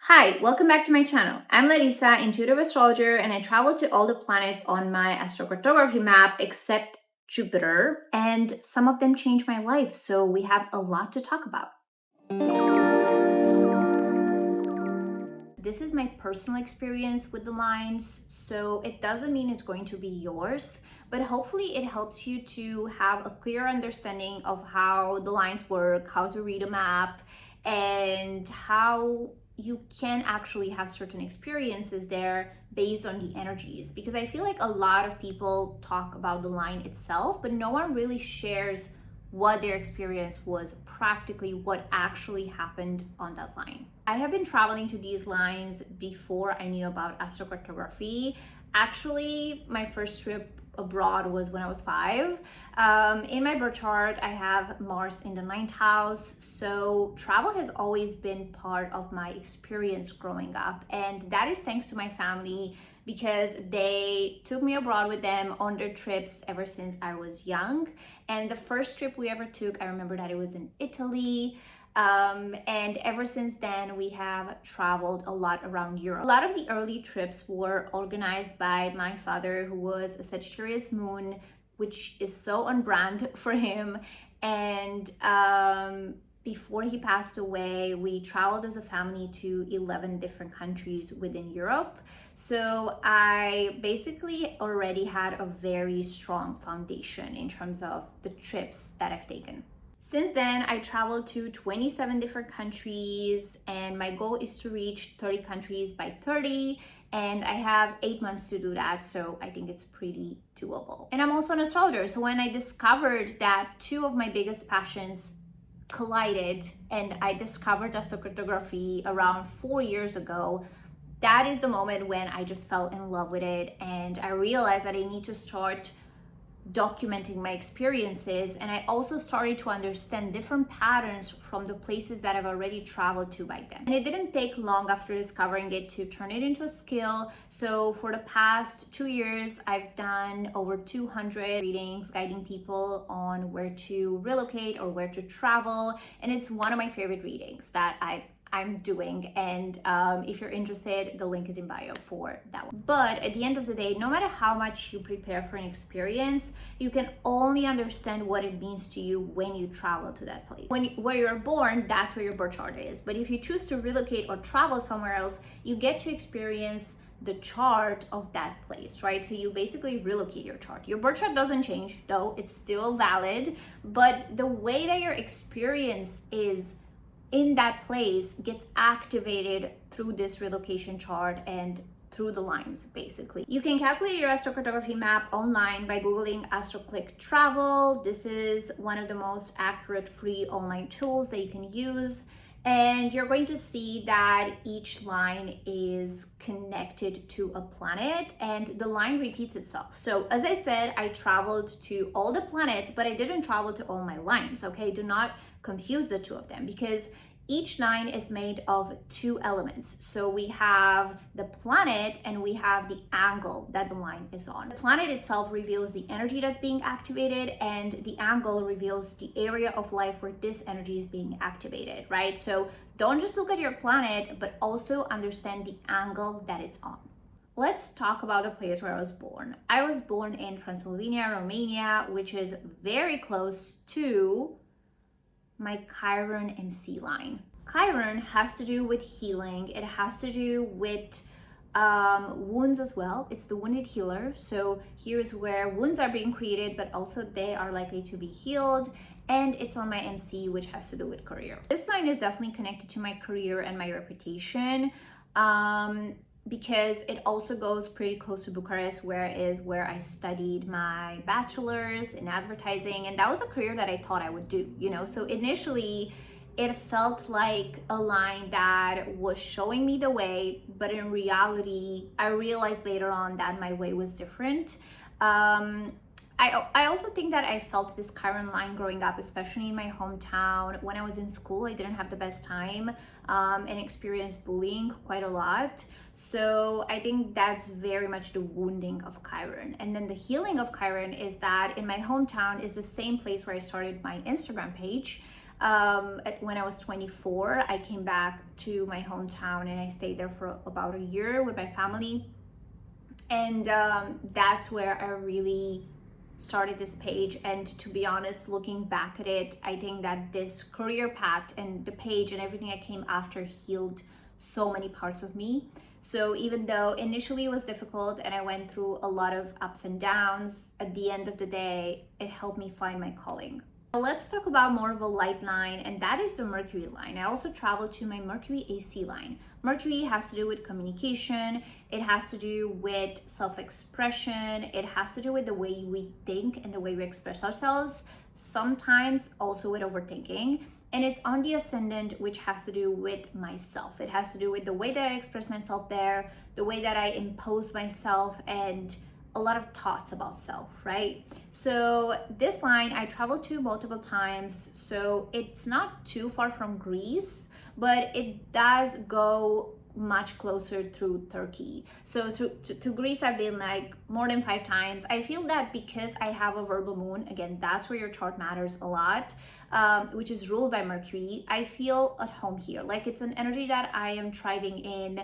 Hi, welcome back to my channel. I'm Larissa, intuitive astrologer, and I travel to all the planets on my astrocartography map except Jupiter, and some of them changed my life, so we have a lot to talk about. This is my personal experience with the lines, so it doesn't mean it's going to be yours, but hopefully it helps you to have a clear understanding of how the lines work, how to read a map, and how you can actually have certain experiences there based on the energies. Because I feel like a lot of people talk about the line itself, but no one really shares what their experience was practically, what actually happened on that line. I have been traveling to these lines before I knew about astrocartography. Actually, my first trip abroad was when I was 5. In my birth chart, I have Mars in the 9th house, so travel has always been part of my experience growing up, and that is thanks to my family because they took me abroad with them on their trips ever since I was young. And the first trip we ever took, I remember that it was in Italy. And ever since then, we have traveled a lot around Europe. A lot of the early trips were organized by my father, who was a Sagittarius moon, which is so on brand for him. And before he passed away, we traveled as a family to 11 different countries within Europe. So I basically already had a very strong foundation in terms of the trips that I've taken. Since then, I traveled to 27 different countries, and my goal is to reach 30 countries by 30, and I have 8 months to do that, so I think it's pretty doable. And I'm also an astrologer, so when I discovered that two of my biggest passions collided and I discovered astrocartography around 4 years ago, that is the moment when I just fell in love with it, and I realized that I need to start documenting my experiences. And I also started to understand different patterns from the places that I've already traveled to by then. And it didn't take long after discovering it to turn it into a skill. So for the past 2 years, I've done over 200 readings guiding people on where to relocate or where to travel. And it's one of my favorite readings that I'm doing, and if you're interested, the link is in bio for that one. But at the end of the day, no matter how much you prepare for an experience, you can only understand what it means to you when you travel to that place. Where you're born, that's where your birth chart is. But if you choose to relocate or travel somewhere else, you get to experience the chart of that place, right? So you basically relocate your chart. Your birth chart doesn't change, though it's still valid, but the way that your experience is in that place gets activated through this relocation chart and through the lines, basically. You can calculate your astrocartography map online by Googling AstroClick Travel. This is one of the most accurate free online tools that you can use. And you're going to see that each line is connected to a planet and the line repeats itself. So as I said, I traveled to all the planets, but I didn't travel to all my lines, okay? Do not confuse the two of them because each line is made of 2 elements. So we have the planet and we have the angle that the line is on. The planet itself reveals the energy that's being activated, and the angle reveals the area of life where this energy is being activated, right? So don't just look at your planet, but also understand the angle that it's on. Let's talk about the place where I was born. I was born in Transylvania, Romania, which is very close to my Chiron MC line. Chiron has to do with healing. It has to do with wounds as well. It's the wounded healer. So here's where wounds are being created, but also they are likely to be healed. And it's on my MC, which has to do with career. This line is definitely connected to my career and my reputation. Because it also goes pretty close to Bucharest, where I studied my bachelor's in advertising, and that was a career that I thought I would do, you know. So initially it felt like a line that was showing me the way, but in reality I realized later on that my way was different. I also think that I felt this Chiron line growing up, especially in my hometown. When I was in school, I didn't have the best time and experienced bullying quite a lot. So I think that's very much the wounding of Chiron. And then the healing of Chiron is that in my hometown is the same place where I started my Instagram page. When I was 24, I came back to my hometown and I stayed there for about a year with my family. And that's where I really started this page. And to be honest, looking back at it, I think that this career path and the page and everything that came after healed so many parts of me. So even though initially it was difficult and I went through a lot of ups and downs, at the end of the day, it helped me find my calling. Let's talk about more of a light line, and that is the Mercury line. I also traveled to my Mercury AC line. Mercury has to do with communication, it has to do with self-expression, it has to do with the way we think and the way we express ourselves, sometimes also with overthinking. And it's on the ascendant, which has to do with myself. It has to do with the way that I express myself there, the way that I impose myself, and a lot of thoughts about self, right? So this line I traveled to multiple times, so it's not too far from Greece, but it does go much closer through Turkey. So to Greece I've been like more than 5 times. I feel that because I have a Virgo moon, again, that's where your chart matters a lot, which is ruled by Mercury, I feel at home here. Like it's an energy that I am thriving in.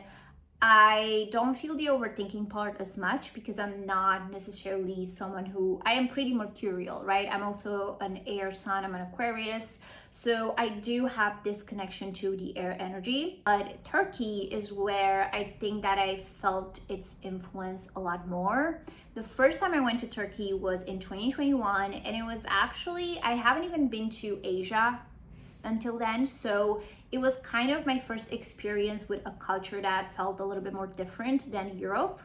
I don't feel the overthinking part as much because I'm not necessarily someone who, I am pretty mercurial, right? I'm also an air sign, I'm an Aquarius. So I do have this connection to the air energy. But Turkey is where I think that I felt its influence a lot more. The first time I went to Turkey was in 2021, and it was actually, I haven't even been to Asia until then. So it was kind of my first experience with a culture that felt a little bit more different than Europe.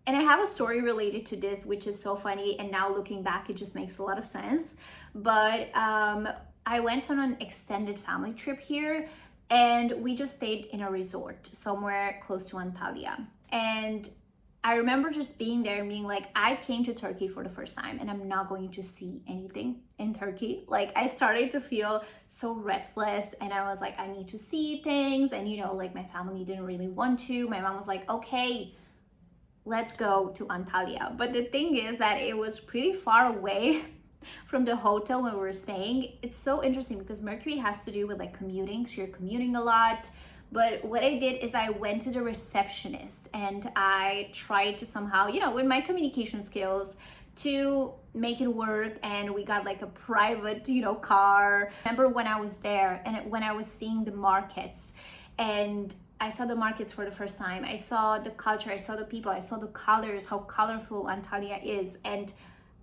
And I have a story related to this, which is so funny. And now looking back, it just makes a lot of sense. But I went on an extended family trip here, and we just stayed in a resort somewhere close to Antalya. And I remember just being there and being like, I came to Turkey for the first time and I'm not going to see anything in Turkey. Like I started to feel so restless and I was like, I need to see things. And like my family didn't really want to. My mom was like, okay, let's go to Antalya. But the thing is that it was pretty far away from the hotel where we were staying. It's so interesting because Mercury has to do with like commuting. So you're commuting a lot. But what I did is I went to the receptionist and I tried to somehow, with my communication skills, to make it work. And we got like a private, car. I remember when I was there and when I was seeing the markets, and I saw the markets for the first time. I saw the culture, I saw the people, I saw the colors, how colorful Antalya is, and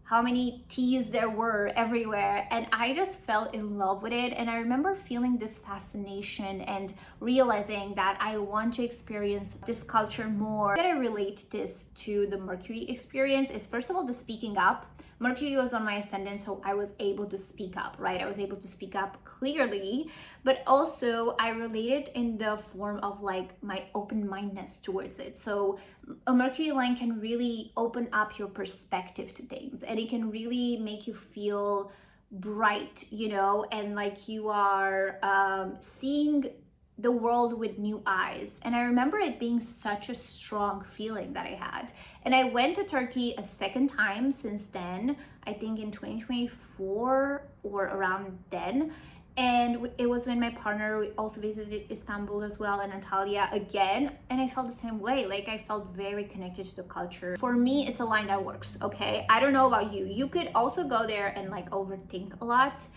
how many teas there were everywhere, and I just fell in love with it. And I remember feeling this fascination and realizing that I want to experience this culture more. That I relate this to the Mercury experience is, first of all, the speaking up. Mercury was on my ascendant, so I was able to speak up, right? I was able to speak up clearly, but also I related in the form of like my open-mindedness towards it. So a Mercury line can really open up your perspective to things, and it can really make you feel bright, and like you are seeing the world with new eyes. And I remember it being such a strong feeling that I had. And I went to Turkey a second time since then, I think in 2024 or around then. And it was when my partner, we also visited Istanbul as well, and Antalya again. And I felt the same way. Like I felt very connected to the culture. For me, it's a line that works, okay? I don't know about you. You could also go there and like overthink a lot.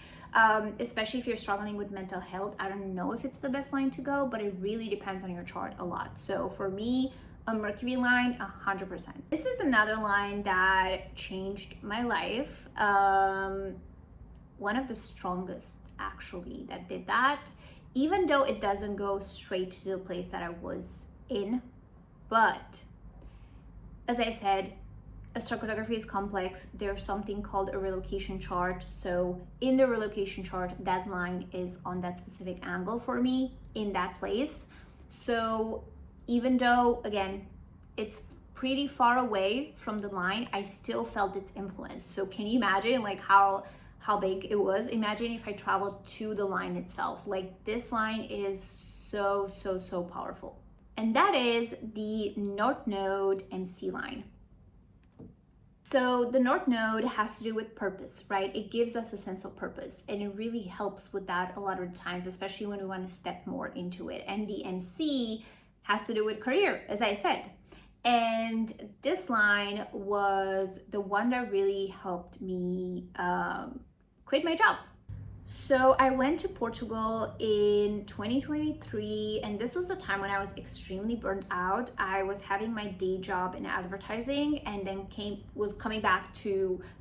Especially if you're struggling with mental health. I don't know if it's the best line to go, but it really depends on your chart a lot. So for me, a Mercury line, 100%. This is another line that changed my life. One of the strongest actually that did that, even though it doesn't go straight to the place that I was in. But as I said, astrocartography is complex. There's something called a relocation chart. So in the relocation chart, that line is on that specific angle for me in that place. So even though, again, it's pretty far away from the line, I still felt its influence. So can you imagine like how big it was? Imagine if I traveled to the line itself. Like this line is so powerful. And that is the North Node MC line. So the North Node has to do with purpose, right? It gives us a sense of purpose, and it really helps with that a lot of times, especially when we want to step more into it. And the MC has to do with career, as I said. And this line was the one that really helped me quit my job. So I went to Portugal in 2023, and this was the time when I was extremely burnt out. I was having my day job in advertising, and then was coming back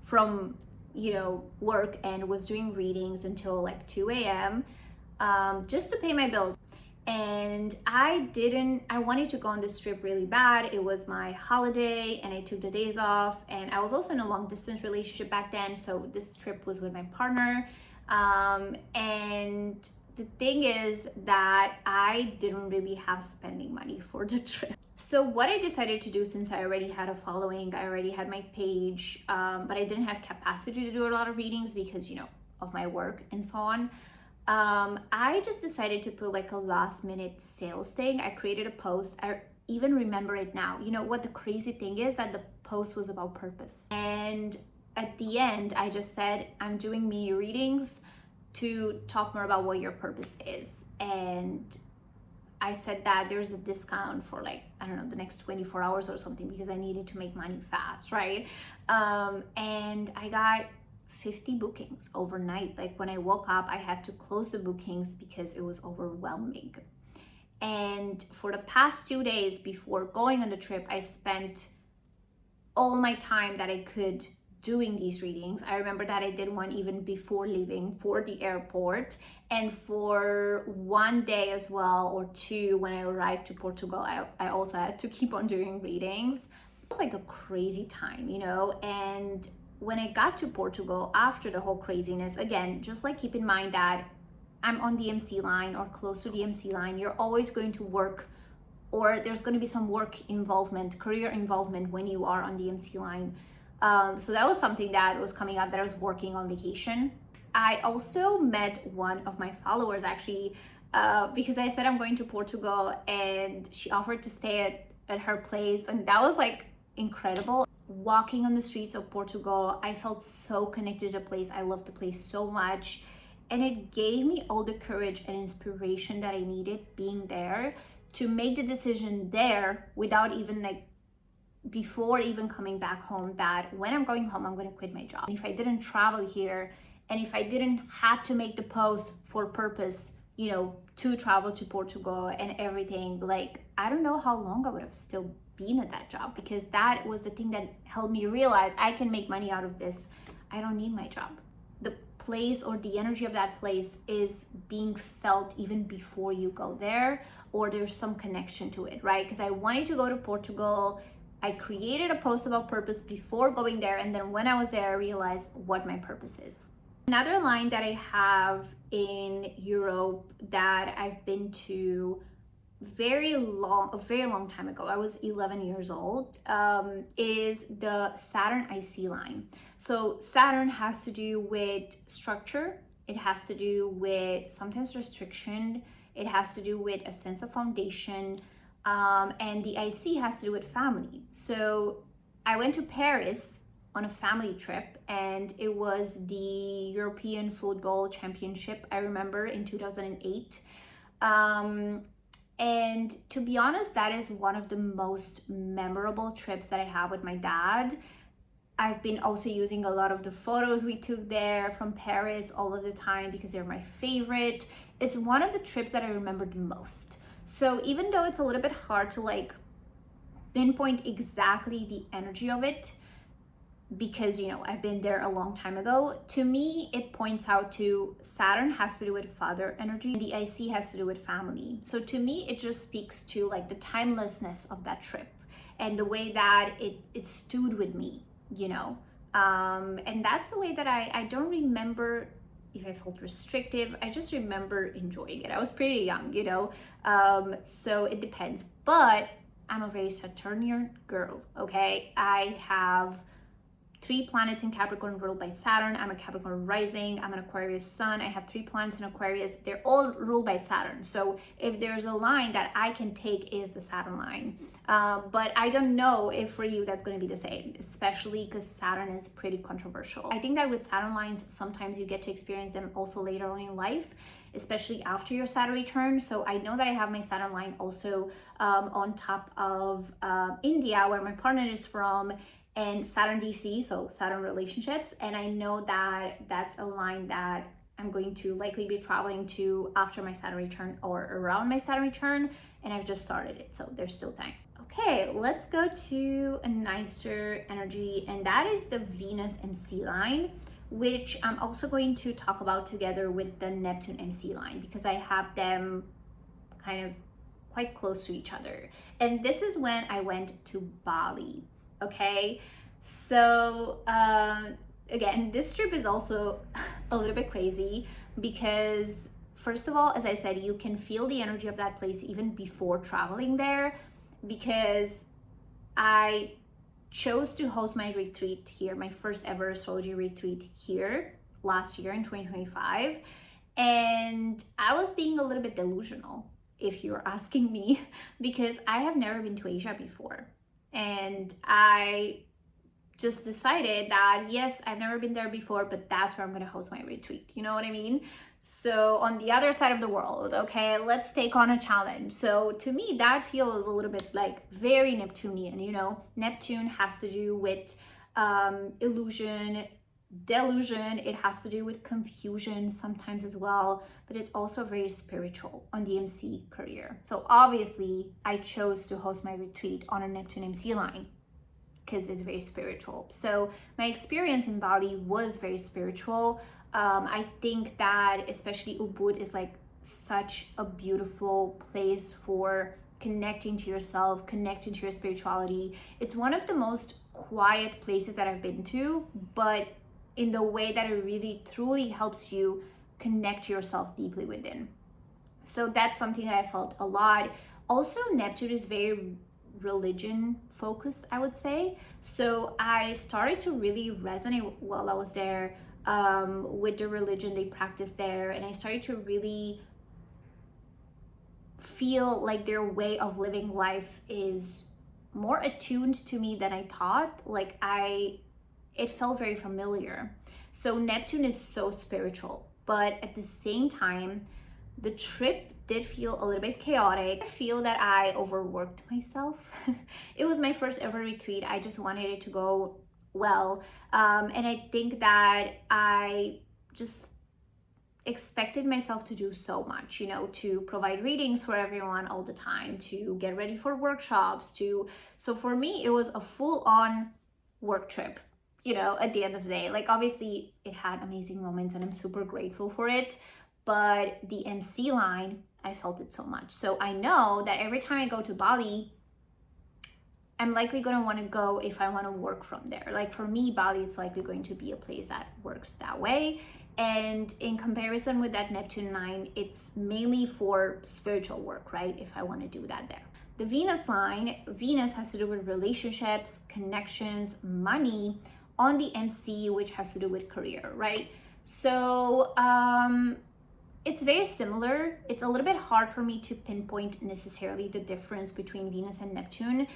from work, and was doing readings until like 2 a.m. Just to pay my bills. And I wanted to go on this trip really bad. It was my holiday and I took the days off, and I was also in a long distance relationship back then, so this trip was with my partner. And the thing is that I didn't really have spending money for the trip. So what I decided to do, since I already had a following, I already had my page, but I didn't have capacity to do a lot of readings because, of my work and so on. I just decided to put like a last minute sales thing. I created a post. I even remember it now. You know what the crazy thing is? That the post was about purpose. And at the end, I just said, I'm doing mini readings to talk more about what your purpose is. And I said that there's a discount for like, I don't know, the next 24 hours or something, because I needed to make money fast, right? And I got 50 bookings overnight. Like when I woke up, I had to close the bookings because it was overwhelming. And for the past 2 days before going on the trip, I spent all my time that I could doing these readings. I remember that I did one even before leaving for the airport, and for 1 day as well, or 2, when I arrived to Portugal, I also had to keep on doing readings. It was like a crazy time, and when I got to Portugal after the whole craziness, again, just like keep in mind that I'm on the MC line or close to the MC line. You're always going to work, or there's going to be some work involvement, career involvement when you are on the MC line. So that was something that was coming out, that I was working on vacation. I also met one of my followers actually, because I said I'm going to Portugal, and she offered to stay at her place, and that was like incredible. Walking on the streets of Portugal, I felt so connected to the place. I loved the place so much, and it gave me all the courage and inspiration that I needed being there to make the decision there without even before even coming back home, that when I'm going home, I'm going to quit my job. If I didn't travel here, and if I didn't have to make the post for purpose, to travel to Portugal and everything, I don't know how long I would have still been at that job, because that was the thing that helped me realize I can make money out of this. I don't need my job. The place or the energy of that place is being felt even before you go there, or there's some connection to it, right? Because I wanted to go to Portugal. I created a post about purpose before going there, and then when I was there, I realized what my purpose is. Another line that I have in Europe that I've been to a very long time ago, I was 11 years old, is the Saturn IC line. So Saturn has to do with structure. It has to do with sometimes restriction. It has to do with a sense of foundation. And the IC has to do with family. So I went to Paris on a family trip, and it was the European Football Championship, I remember, in 2008. And to be honest, that is one of the most memorable trips that I have with my dad. I've been also using a lot of the photos we took there from Paris all of the time because they're my favorite. It's one of the trips that I remember the most. So even though it's a little bit hard to pinpoint exactly the energy of it, because I've been there a long time ago, to me it points out to Saturn has to do with father energy, and the IC has to do with family. So to me it just speaks to the timelessness of that trip and the way that it stood with me, and that's the way that I don't remember if I felt restrictive. I just remember enjoying it. I was pretty young, so it depends. But I'm a very Saturnian girl, okay? I have 3 planets in Capricorn ruled by Saturn. I'm a Capricorn rising. I'm an Aquarius sun. I have 3 planets in Aquarius. They're all ruled by Saturn. So if there's a line that I can take is the Saturn line. But I don't know if for you that's going to be the same, especially because Saturn is pretty controversial. I think that with Saturn lines, sometimes you get to experience them also later on in life, especially after your Saturn return. So I know that I have my Saturn line also on top of India, where my partner is from, and Saturn DC, so Saturn relationships. And I know that that's a line that I'm going to likely be traveling to after my Saturn return or around my Saturn return. And I've just started it, so there's still time. Okay, let's go to a nicer energy, and that is the Venus MC line, which I'm also going to talk about together with the Neptune MC line, because I have them kind of quite close to each other. And this is when I went to Bali. Okay, so again, this trip is also a little bit crazy because, first of all, as I said, you can feel the energy of that place even before traveling there, because I chose to host my retreat here, my first ever astrology retreat here last year in 2025, and I was being a little bit delusional, if you're asking me, because I have never been to Asia before. And I just decided that, yes, I've never been there before, but that's where I'm going to host my retreat. You know what I mean? So on the other side of the world, okay, let's take on a challenge. So to me, that feels a little bit like very Neptunian, you know? Neptune has to do with illusion, delusion. It has to do with confusion sometimes as well, but it's also very spiritual on the MC career. So obviously I chose to host my retreat on a Neptune MC line because it's very spiritual. So my experience in Bali was very spiritual. I think that especially Ubud is like such a beautiful place for connecting to yourself, connecting to your spirituality. It's one of the most quiet places that I've been to, but in the way that it really truly helps you connect yourself deeply within. So that's something that I felt a lot. Also, Neptune is very religion focused, I would say. So I started to really resonate while I was there with the religion they practice there. And I started to really feel like their way of living life is more attuned to me than I thought. Like it felt very familiar. So Neptune is so spiritual, but at the same time, the trip did feel a little bit chaotic. I feel that I overworked myself. It was my first ever retreat. I just wanted it to go well. And I think that I just expected myself to do so much, you know, to provide readings for everyone all the time, to get ready for workshops, so for me, it was a full-on work trip, you know, at the end of the day. Like, obviously it had amazing moments and I'm super grateful for it, but the MC line, I felt it so much. So I know that every time I go to Bali, I'm likely going to want to go if I want to work from there. Like for me, Bali is likely going to be a place that works that way. And in comparison with that Neptune line, it's mainly for spiritual work, right? If I want to do that there. The Venus line, Venus has to do with relationships, connections, money on the MC, which has to do with career, right? So it's very similar. It's a little bit hard for me to pinpoint necessarily the difference between Venus and Neptune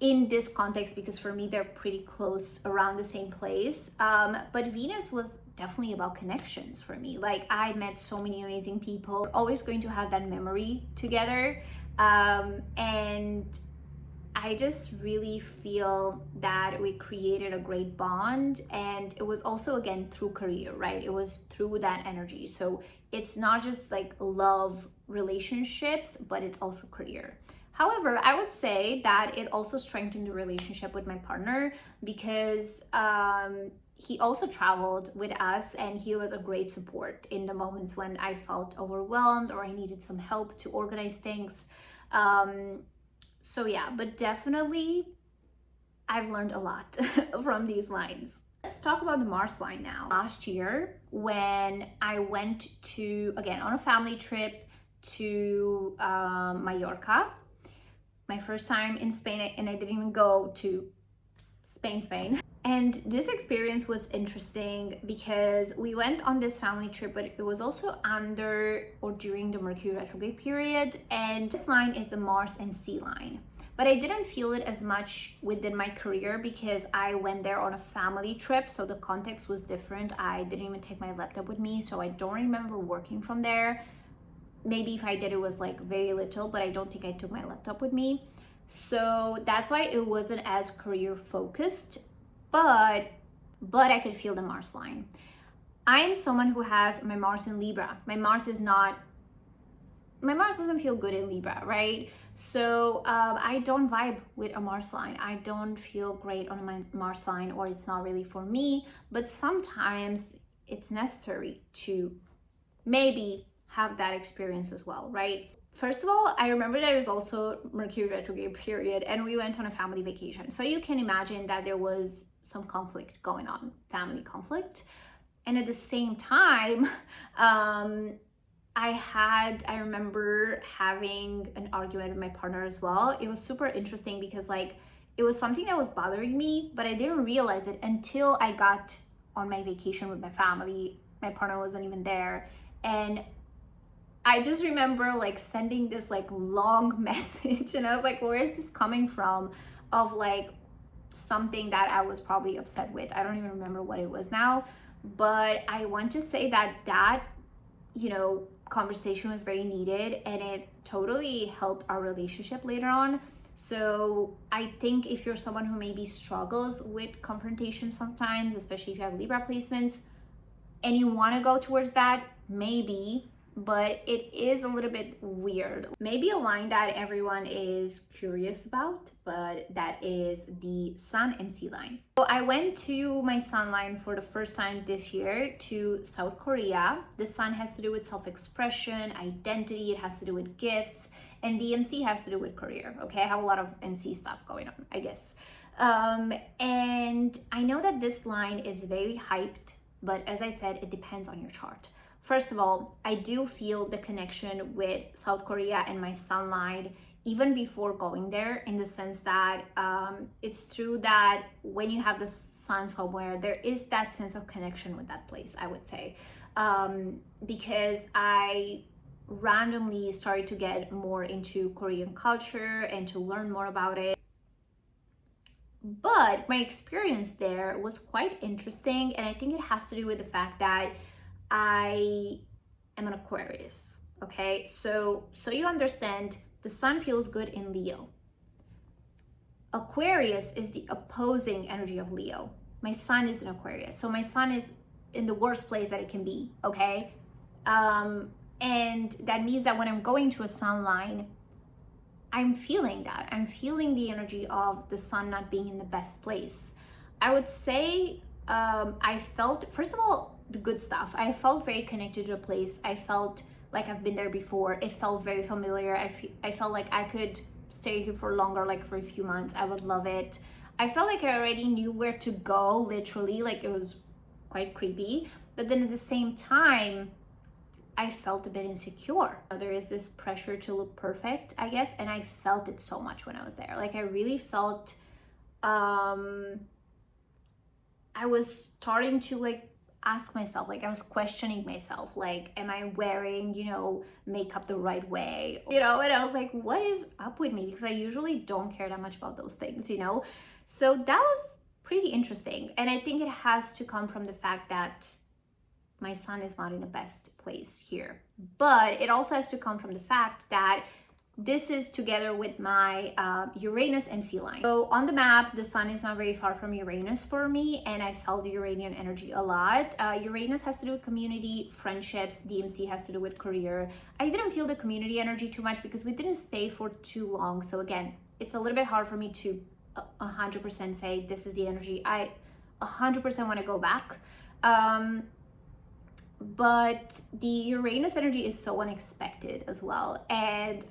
in this context, because for me, they're pretty close, around the same place. But Venus was definitely about connections for me. Like, I met so many amazing people. We're always going to have that memory together. And I just really feel that we created a great bond. And it was also, again, through career, right? It was through that energy. So it's not just like love relationships, but it's also career. However, I would say that it also strengthened the relationship with my partner, because he also traveled with us and he was a great support in the moments when I felt overwhelmed or I needed some help to organize things. So yeah, but definitely I've learned a lot from these lines. Let's talk about the Mars line now. Last year, when I went to, again, on a family trip to Mallorca, my first time in Spain, and I didn't even go to Spain. And this experience was interesting because we went on this family trip, but it was also under or during the Mercury retrograde period. And this line is the Mars MC line. But I didn't feel it as much within my career because I went there on a family trip. So the context was different. I didn't even take my laptop with me. So I don't remember working from there. Maybe if I did, it was like very little, but I don't think I took my laptop with me. So that's why it wasn't as career focused. But I could feel the Mars line. I am someone who has my Mars in Libra. My Mars doesn't feel good in Libra, right? So I don't vibe with a Mars line. I don't feel great on my Mars line, or it's not really for me. But sometimes it's necessary to maybe have that experience as well, right? First of all, I remember there was also Mercury retrograde period and we went on a family vacation. So you can imagine that there was some conflict going on, family conflict. And at the same time, I remember having an argument with my partner as well. It was super interesting because like, it was something that was bothering me, but I didn't realize it until I got on my vacation with my family. My partner wasn't even there. And I just remember like sending this like long message and I was like, where is this coming from? Of like something that I was probably upset with. I don't even remember what it was now, but I want to say that conversation was very needed and it totally helped our relationship later on. So I think if you're someone who maybe struggles with confrontation sometimes, especially if you have Libra placements and you want to go towards that, maybe, but it is a little bit weird. Maybe a line that everyone is curious about, but that is the Sun MC line. So I went to my Sun line for the first time this year to South Korea. The Sun has to do with self-expression, identity, it has to do with gifts, and the MC has to do with career, okay? I have a lot of MC stuff going on, I guess. And I know that this line is very hyped, but as I said, it depends on your chart. First of all, I do feel the connection with South Korea and my Sun line even before going there, in the sense that it's true that when you have the Sun somewhere, there is that sense of connection with that place, I would say. Because I randomly started to get more into Korean culture and to learn more about it. But my experience there was quite interesting, and I think it has to do with the fact that I am an Aquarius, okay? So you understand, the Sun feels good in Leo. Aquarius is the opposing energy of Leo. My Sun is in Aquarius. So my Sun is in the worst place that it can be, okay? And that means that when I'm going to a Sun line, I'm feeling that. I'm feeling the energy of the Sun not being in the best place. I would say I felt, first of all, the good stuff. I felt very connected to a place. I felt like I've been there before. It felt very familiar. I felt like I could stay here for longer, like for a few months. I would love it. I felt like I already knew where to go, literally. Like, it was quite creepy. But then at the same time, I felt a bit insecure. There is this pressure to look perfect, I guess, and I felt it so much when I was there. Like, I really felt I was starting to like ask myself, like I was questioning myself, like, am I wearing, makeup the right way? And I was like, what is up with me? Because I usually don't care that much about those things, So that was pretty interesting. And I think it has to come from the fact that my Sun is not in the best place here. But it also has to come from the fact that this is together with my Uranus MC line. So on the map, the Sun is not very far from Uranus for me, and I felt the Uranian energy a lot. Uranus has to do with community, friendships. DMC has to do with career. I didn't feel the community energy too much because we didn't stay for too long. So again, it's a little bit hard for me to 100% say this is the energy. I 100% want to go back. But the Uranus energy is so unexpected as well. And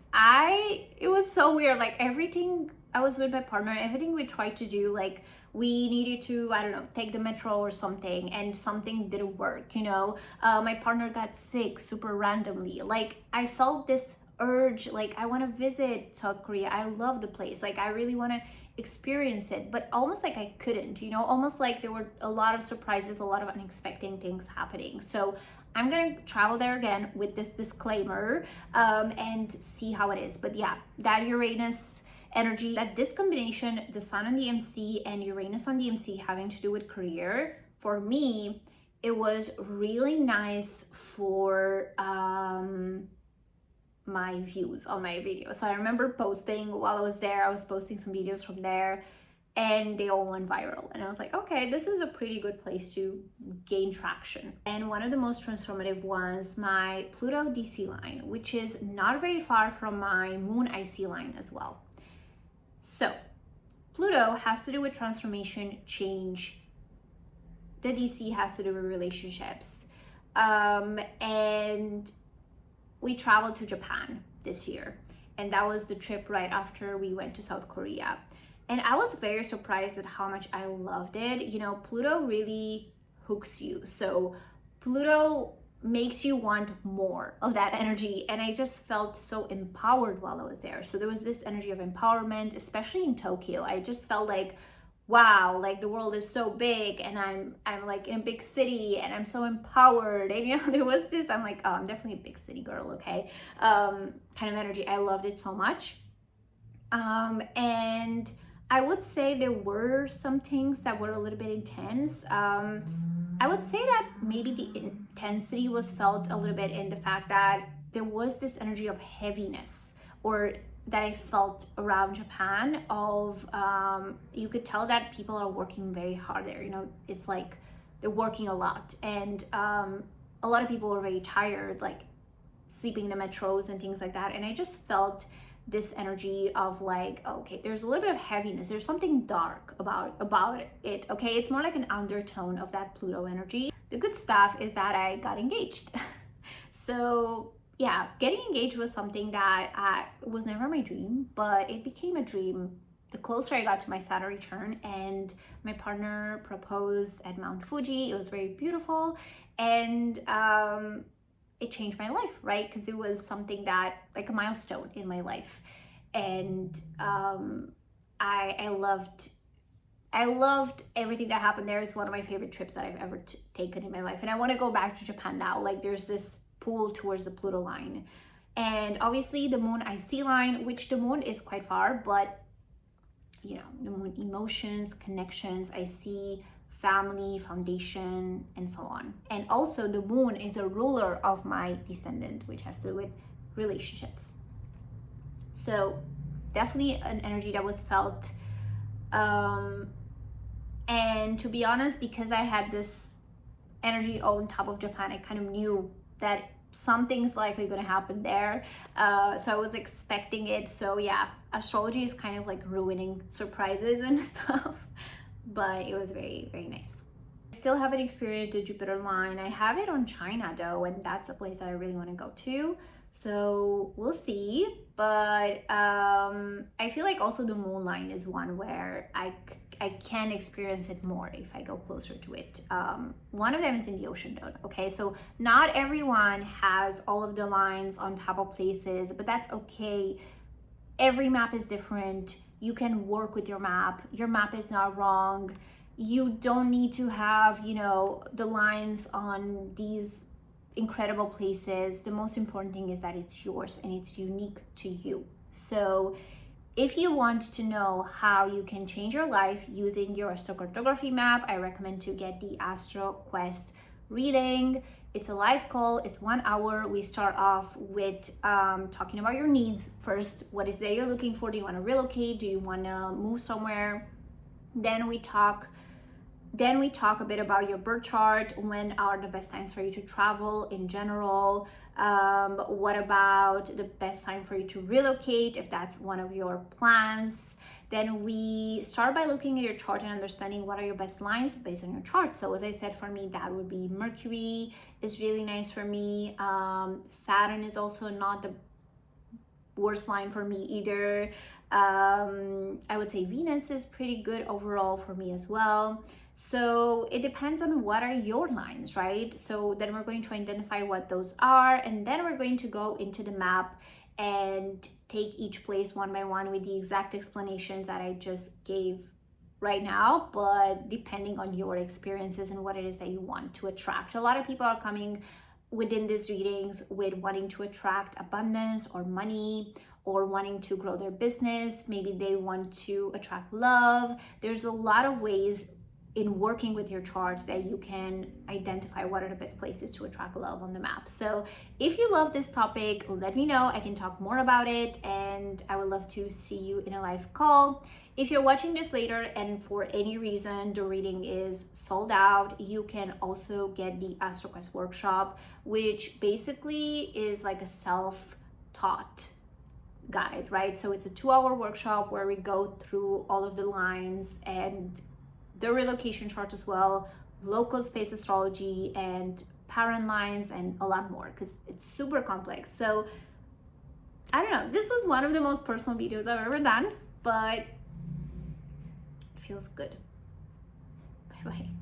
it was so weird. Like, everything, I was with my partner, everything we tried to do, like, we needed to, I don't know, take the metro or something, and something didn't work, My partner got sick super randomly. Like, I felt this urge, like I want to visit South Korea. I love the place. Like I really want to experience it, but almost like I couldn't, almost like there were a lot of surprises, a lot of unexpected things happening. So I'm gonna travel there again with this disclaimer and see how it is. But yeah, that Uranus energy, that this combination, the Sun on the MC and Uranus on the MC having to do with career, for me, it was really nice for my views on my videos. So I remember posting while I was there, I was posting some videos from there and they all went viral. And I was like, okay, this is a pretty good place to gain traction. And one of the most transformative was my Pluto DC line, which is not very far from my Moon IC line as well. So Pluto has to do with transformation, change. The DC has to do with relationships. And we traveled to Japan this year. And that was the trip right after we went to South Korea. And I was very surprised at how much I loved it. Pluto really hooks you. So Pluto makes you want more of that energy. And I just felt so empowered while I was there. So there was this energy of empowerment, especially in Tokyo. I just felt like, wow, like the world is so big and I'm like in a big city and I'm so empowered. And there was this, I'm like, oh, I'm definitely a big city girl, okay? Kind of energy. I loved it so much. And I would say there were some things that were a little bit intense. I would say that maybe the intensity was felt a little bit in the fact that there was this energy of heaviness, or that I felt around Japan of, you could tell that people are working very hard there. It's like they're working a lot, and a lot of people were very tired, like sleeping in the metros and things like that. And I just felt this energy of like, okay, there's a little bit of heaviness. There's something dark about it, okay? It's more like an undertone of that Pluto energy. The good stuff is that I got engaged. So yeah, getting engaged was something that was never my dream, but it became a dream the closer I got to my Saturn return, and my partner proposed at Mount Fuji. It was very beautiful, and it changed my life, right? Because it was something that, like a milestone in my life. And I loved everything that happened there. It's one of my favorite trips that I've ever taken in my life. And I want to go back to Japan now. Like there's this pull towards the Pluto line. And obviously the Moon IC line, which the Moon is quite far, but the Moon emotions, connections, I see family, foundation, and so on. And also the Moon is a ruler of my descendant, which has to do with relationships. So definitely an energy that was felt. And to be honest, because I had this energy on top of Japan, I kind of knew that something's likely going to happen there. So I was expecting it. So yeah, astrology is kind of like ruining surprises and stuff. But it was very, very nice. I still haven't experienced the Jupiter line. I have it on China though, and that's a place that I really want to go to. So we'll see. But I feel like also the Moon line is one where I can experience it more if I go closer to it. One of them is in the ocean though, okay? So not everyone has all of the lines on top of places, but that's okay. Every map is different. You can work with your map. Your map is not wrong. You don't need to have, the lines on these incredible places. The most important thing is that it's yours and it's unique to you. So if you want to know how you can change your life using your astrocartography map, I recommend to get the Astro Quest reading. It's a live call. It's 1 hour. We start off with talking about your needs first. What is that you're looking for? Do you want to relocate? Do you want to move somewhere? Then we talk a bit about your birth chart. When are the best times for you to travel in general? What about the best time for you to relocate if that's one of your plans? Then we start by looking at your chart and understanding what are your best lines based on your chart. So as I said, for me, that would be Mercury is really nice for me. Saturn is also not the worst line for me either. I would say Venus is pretty good overall for me as well. So it depends on what are your lines, right? So then we're going to identify what those are, and then we're going to go into the map and take each place one by one with the exact explanations that I just gave right now, but depending on your experiences and what it is that you want to attract. A lot of people are coming within these readings with wanting to attract abundance or money, or wanting to grow their business. Maybe they want to attract love. There's a lot of ways in working with your chart that you can identify what are the best places to attract love on the map. So if you love this topic, let me know. I can talk more about it, and I would love to see you in a live call. If you're watching this later and for any reason the reading is sold out, you can also get the AstroQuest workshop, which basically is like a self-taught guide, right? So it's a 2-hour workshop where we go through all of the lines and the relocation chart as well, local space astrology and parent lines, and a lot more, because it's super complex. So I don't know, this was one of the most personal videos I've ever done, but it feels good. Bye bye.